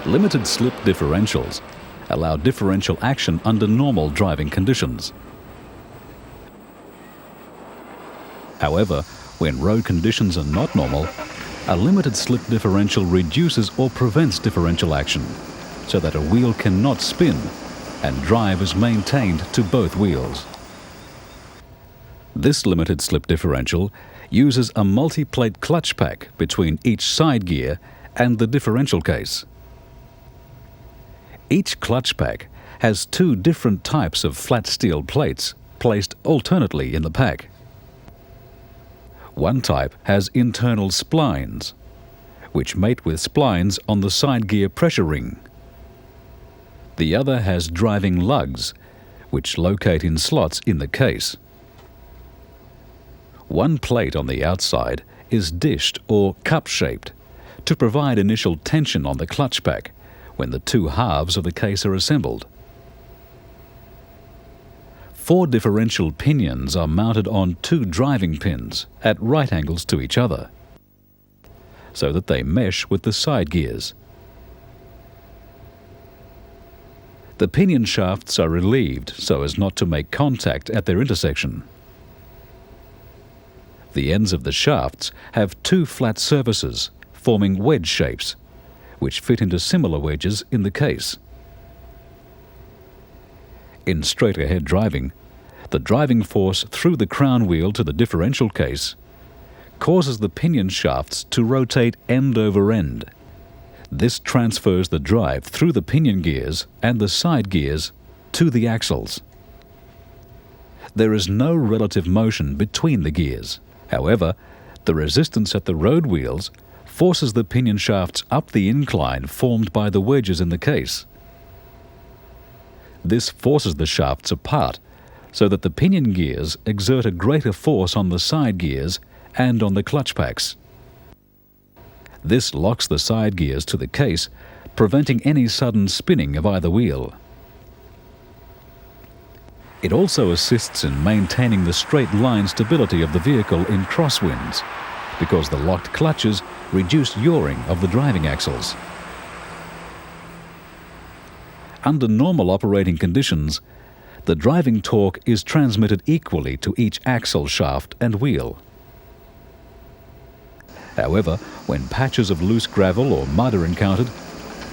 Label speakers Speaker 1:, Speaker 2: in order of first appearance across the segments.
Speaker 1: Limited slip differentials allow differential action under normal driving conditions. However, when road conditions are not normal, a limited slip differential reduces or prevents differential action, so that a wheel cannot spin and drive is maintained to both wheels. This limited slip differential uses a multi-plate clutch pack between each side gear and the differential case. Each clutch pack has two different types of flat steel plates placed alternately in the pack. One type has internal splines, which mate with splines on the side gear pressure ring. The other has driving lugs, which locate in slots in the case. One plate on the outside is dished or cup-shaped to provide initial tension on the clutch pack when the two halves of the case are assembled. 4 differential pinions are mounted on 2 driving pins at right angles to each other, so that they mesh with the side gears. The pinion shafts are relieved so as not to make contact at their intersection. The ends of the shafts have 2 flat surfaces forming wedge shapes, which fit into similar wedges in the case. In straight-ahead driving, the driving force through the crown wheel to the differential case causes the pinion shafts to rotate end over end. This transfers the drive through the pinion gears and the side gears to the axles. There is no relative motion between the gears. However, the resistance at the road wheels forces the pinion shafts up the incline formed by the wedges in the case. This forces the shafts apart so that the pinion gears exert a greater force on the side gears and on the clutch packs. This locks the side gears to the case, preventing any sudden spinning of either wheel. It also assists in maintaining the straight line stability of the vehicle in crosswinds, because the locked clutches reduce yawing of the driving axles. Under normal operating conditions, the driving torque is transmitted equally to each axle shaft and wheel. However, when patches of loose gravel or mud are encountered,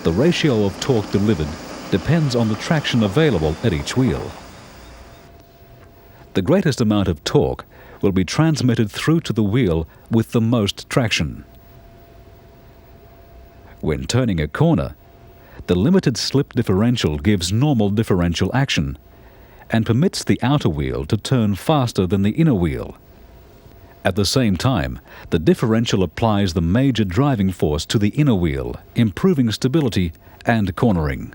Speaker 1: the ratio of torque delivered depends on the traction available at each wheel. The greatest amount of torque will be transmitted through to the wheel with the most traction. When turning a corner, the limited slip differential gives normal differential action and permits the outer wheel to turn faster than the inner wheel. At the same time, the differential applies the major driving force to the inner wheel, improving stability and cornering.